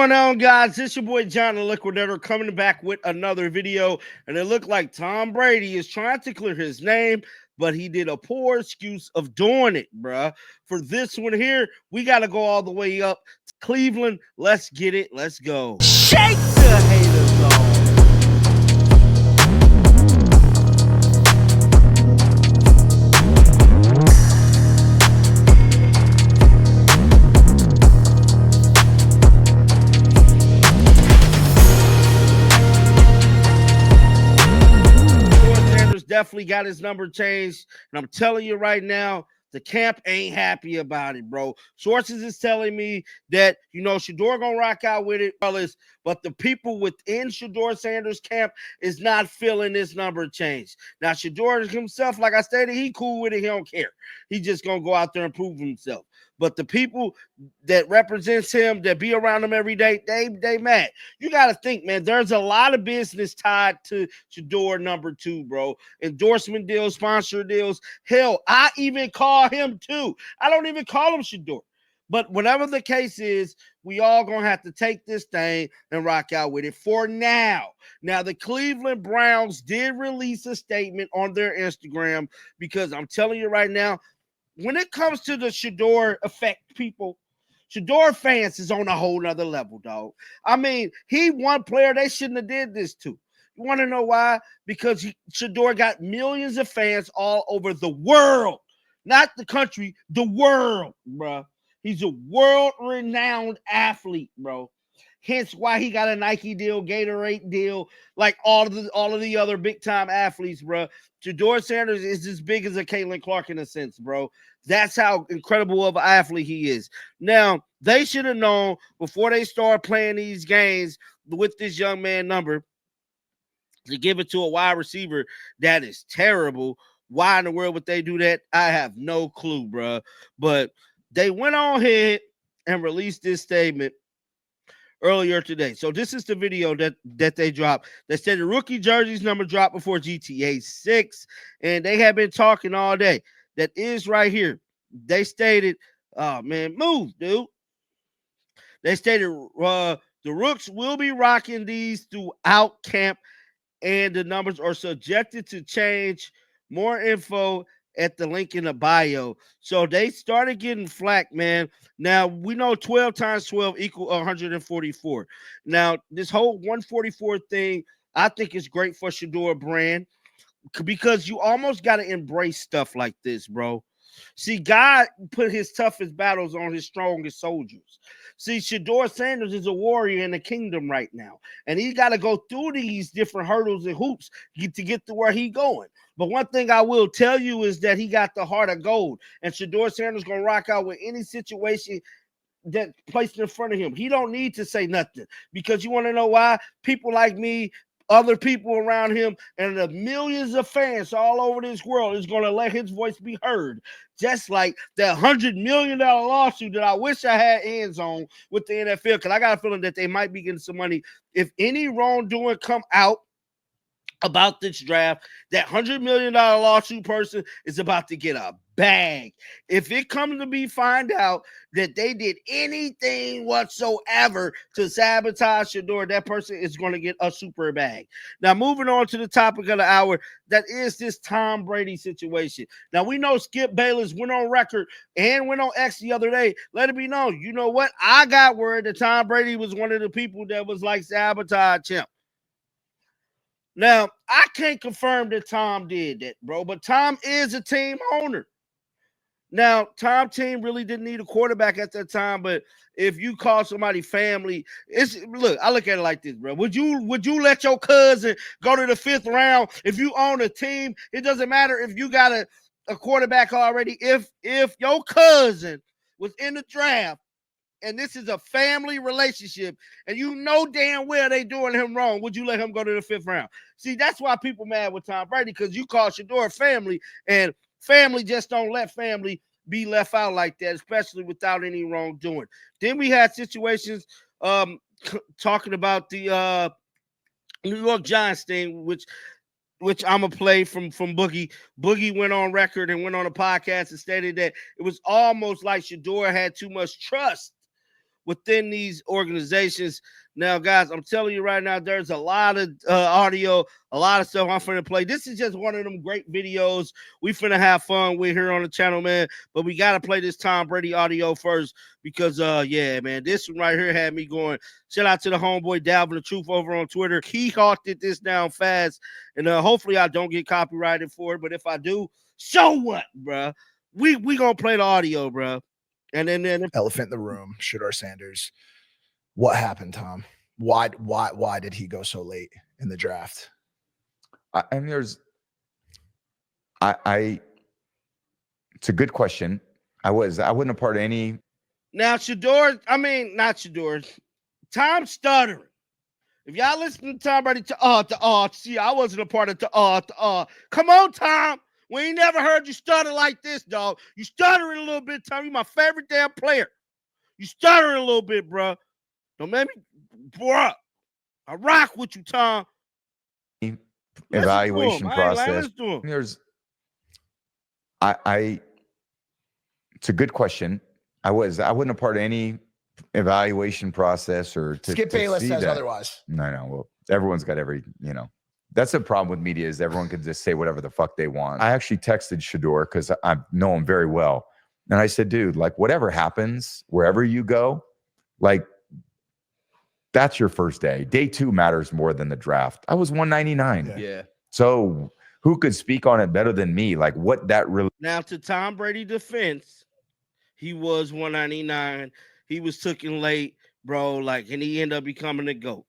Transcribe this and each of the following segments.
going on, guys? It's your boy John the Liquidator coming back with another video. And it looked like Tom Brady is trying to clear his name, but he did a poor excuse of doing it, bruh. For this one here, we got to go all the way up to Cleveland. Let's get it. Let's go. Shake the haters off. Definitely got his number changed, and I'm telling you right now, the camp ain't happy about it, bro. Sources is telling me that, SHEDEUR gonna rock out with it, fellas, but the people within SHEDEUR Sanders' camp is not feeling this number change. Now, SHEDEUR himself, like I stated, he cool with it. He don't care. He just gonna go out there and prove himself. But the people that represents him, that be around him every day, they mad. You got to think, man, there's a lot of business tied to SHEDEUR number 2, bro. Endorsement deals, sponsor deals. Hell, I even call him too. I don't even call him SHEDEUR. But whatever the case is, we all going to have to take this thing and rock out with it for now. Now, the Cleveland Browns did release a statement on their Instagram because I'm telling you right now, when it comes to the SHEDEUR effect, people, SHEDEUR fans is on a whole nother level, dog. I mean, he one player they shouldn't have did this to. You want to know why? Because SHEDEUR got millions of fans all over the world. Not the country, the world, bro. He's a world-renowned athlete, bro. Hence why he got a Nike deal, Gatorade deal, like all of the other big-time athletes, bro. SHEDEUR Sanders is as big as a Caitlin Clark in a sense, bro. That's how incredible of an athlete he is. Now, they should have known before they start playing these games with this young man number to give it to a wide receiver. That is terrible. Why in the world would they do that? I have no clue, bro. But they went on ahead and released this statement earlier today. So this is the video that they dropped. They said the rookie jerseys number dropped before GTA 6, and they have been talking all day. That is right here. They stated, oh man, move, dude. They stated the Rooks will be rocking these throughout camp, and the numbers are subjected to change. More info at the link in the bio. So they started getting flack, man. Now, we know 12 times 12 equal 144. Now, this whole 144 thing, I think is great for SHEDEUR brand because you almost got to embrace stuff like this, bro. See, God put his toughest battles on his strongest soldiers. See, SHEDEUR Sanders is a warrior in the kingdom right now, and he got to go through these different hurdles and hoops to get to where he going. But one thing I will tell you is that he got the heart of gold, and SHEDEUR Sanders going to rock out with any situation that placed in front of him. He don't need to say nothing because you want to know why? People like me, other people around him, and the millions of fans all over this world is going to let his voice be heard. Just like that $100 million lawsuit that I wish I had hands on with the NFL, because I got a feeling that they might be getting some money. If any wrongdoing come out about this draft, that $100 million lawsuit person is about to get a bag. If it comes to be find out that they did anything whatsoever to sabotage SHEDEUR, that person is going to get a super bag. Now, moving on to the topic of the hour, that is this Tom Brady situation. Now, we know Skip Bayless went on record and went on X the other day. Let it be known, you know what? I got word that Tom Brady was one of the people that was like sabotage him. Now, I can't confirm that Tom did that, bro, but Tom is a team owner. Now, Tom's team really didn't need a quarterback at that time, but if you call somebody family, I look at it like this, bro. Would you let your cousin go to the 5th round if you own a team? It doesn't matter if you got a quarterback already. If your cousin was in the draft, and this is a family relationship, and you know damn well they doing him wrong, would you let him go to the 5th round? See, that's why people mad with Tom Brady, because you call SHEDEUR family, and family just don't let family be left out like that, especially without any wrongdoing. Then we had situations talking about the New York Giants thing, which I'm going to play from Boogie. Boogie went on record and went on a podcast and stated that it was almost like SHEDEUR had too much trust within these organizations. Now, guys, I'm telling you right now, there's a lot of audio, a lot of stuff I'm finna play. This is just one of them great videos we finna have fun with here on the channel, man. But we gotta play this Tom Brady audio first because, yeah, man, this one right here had me going. Shout out to the homeboy Dalvin the Truth over on Twitter. He hawked this down fast, and hopefully I don't get copyrighted for it. But if I do, so what, bruh? We gonna play the audio, bruh. And then elephant in the room, SHEDEUR Sanders. What happened, Tom? Why did he go so late in the draft? I mean, it's a good question. I wasn't a part of any. Now, SHEDEUR, I mean, not SHEDEUR. Tom stuttering. If y'all listen to Tom Brady, see, I wasn't a part of Come on, Tom. We ain't never heard you stutter like this, dog. You stuttering a little bit, Tom. You my favorite damn player. You stuttering a little bit, bro. Don't make me, bruh. I rock with you, Tom. Evaluation process. There's, it's a good question. I wasn't a part of any evaluation process or Skip Bayless says otherwise. No. Well, everyone's got that's the problem with media is everyone can just say whatever the fuck they want. I actually texted SHEDEUR because I know him very well. And I said, dude, like whatever happens, wherever you go, like that's your first day. Day 2 matters more than the draft. I was 199. Yeah. So who could speak on it better than me? Like what that really. Now to Tom Brady defense, he was 199. He was taken late, bro. Like, and he ended up becoming a GOAT.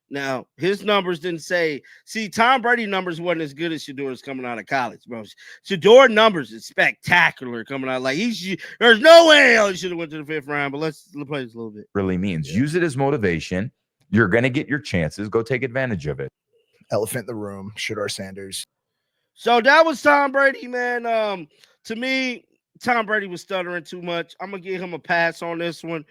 Now, his numbers didn't say, see, Tom Brady numbers wasn't as good as SHEDEUR's coming out of college, bro. SHEDEUR numbers is spectacular coming out. Like, there's no way he should have went to the 5th round, but let's play this a little bit. Really means. Yeah. Use it as motivation. You're going to get your chances. Go take advantage of it. Elephant in the room, SHEDEUR Sanders. So that was Tom Brady, man. To me, Tom Brady was stuttering too much. I'm going to give him a pass on this one.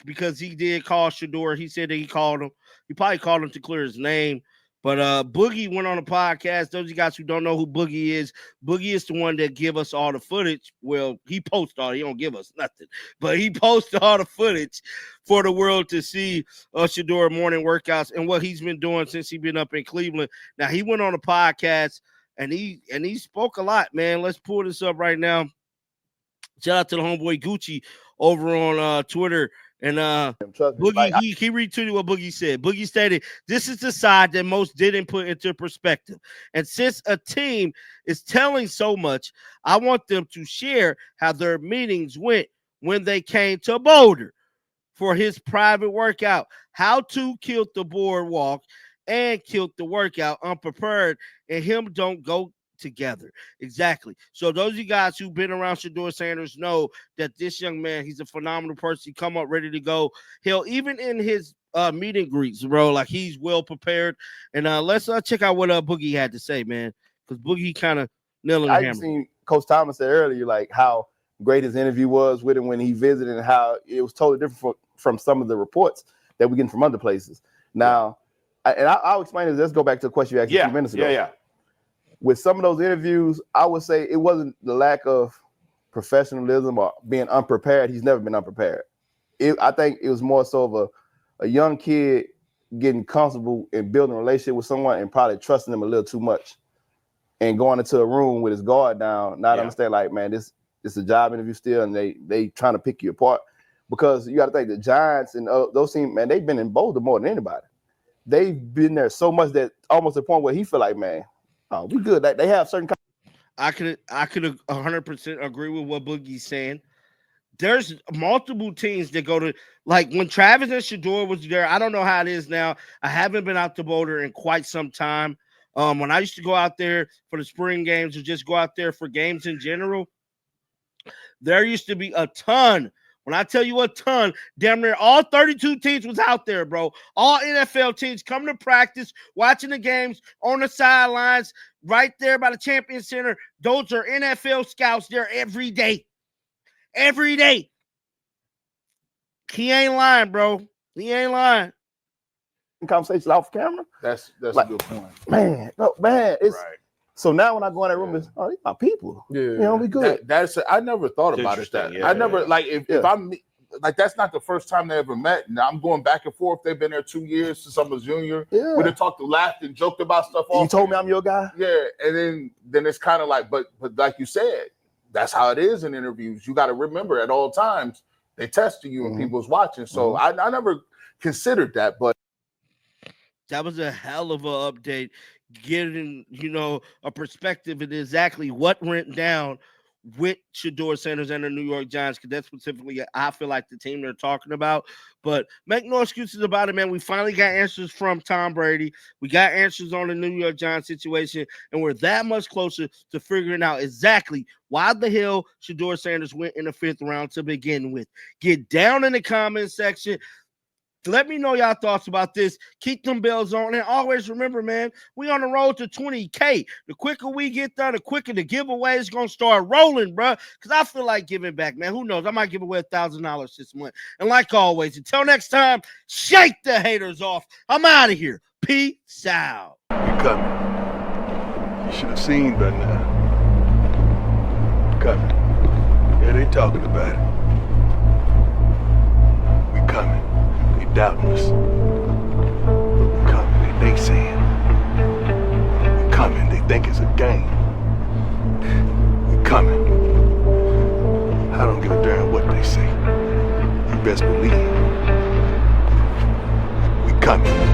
Because he did call SHEDEUR. He said that he called him. He probably called him to clear his name. But Boogie went on a podcast. Those of you guys who don't know who Boogie is the one that give us all the footage. Well, he posts all. He don't give us nothing. But he posts all the footage for the world to see SHEDEUR morning workouts and what he's been doing since he's been up in Cleveland. Now, he went on a podcast, and he spoke a lot, man. Let's pull this up right now. Shout out to the homeboy Gucci over on Twitter. And Boogie, he retweeted what Boogie said. Boogie stated, "This is the side that most didn't put into perspective. And since a team is telling so much, I want them to share how their meetings went when they came to Boulder for his private workout, how to kill the boardwalk and killed the workout unprepared, and him don't go together." Exactly. So those of you guys who've been around SHEDEUR Sanders know that this young man, he's a phenomenal person. He come up ready to go. Hell, even in his meet and greets, bro, like he's well prepared. And let's check out what Boogie had to say, man, because Boogie kind of nailing the hammer. I seen Coach Thomas said earlier, like how great his interview was with him when he visited, and how it was totally different from some of the reports that we get from other places. Now, I'll explain this. Let's go back to the question you asked a few minutes ago. With some of those interviews, I would say it wasn't the lack of professionalism or being unprepared. He's never been unprepared. I think it was more so of a young kid getting comfortable and building a relationship with someone and probably trusting them a little too much and going into a room with his guard down, not understand like, man, this is a job interview still, and they trying to pick you apart. Because you got to think the Giants and those teams, man, they've been in Boulder more than anybody. They've been there so much that almost to the point where he feel like, man, oh, we good. They have certain. I could 100% agree with what Boogie's saying. There's multiple teams that go to, like when Travis and SHEDEUR was there. I don't know how it is now. I haven't been out to Boulder in quite some time. When I used to go out there for the spring games or just go out there for games in general, there used to be a ton. When I tell you a ton, damn near all 32 teams was out there, bro. All NFL teams coming to practice, watching the games on the sidelines, right there by the Champion Center. Those are NFL scouts there every day. Every day. He ain't lying, bro. He ain't lying. Conversation off camera. That's like, a good point. Man, it's right. So now when I go in that room, it's these my people. Yeah, we good. I never thought about it. I never like if like that's not the first time they ever met. Now I'm going back and forth. They've been there 2 years since I was junior. Yeah. We done talked, laughed, and joked about stuff. You told me I'm your guy. Yeah, and then it's kind of like, but like you said, that's how it is in interviews. You got to remember at all times they testing you and people's watching. So I never considered that, but that was a hell of an update, getting a perspective of exactly what went down with SHEDEUR Sanders and the New York Giants, because that's specifically, I feel like, the team they're talking about. But make no excuses about it, man. We finally got answers from Tom Brady. We got answers on the New York Giants situation, and we're that much closer to figuring out exactly why the hell SHEDEUR Sanders went in the 5th round to begin with. Get down in the comment section. Let me know y'all thoughts about this. Keep them bells on. And always remember, man, we on the road to 20K. The quicker we get there, the quicker the giveaway is going to start rolling, bro. Because I feel like giving back, man. Who knows? I might give away $1,000 this month. And like always, until next time, shake the haters off. I'm out of here. Peace out. You coming. You should have seen by now. Coming. Yeah, they talking about it. We coming. Doubting us. We coming, they saying. We coming, they think it's a game. We coming. I don't give a damn what they say. You best believe. We coming.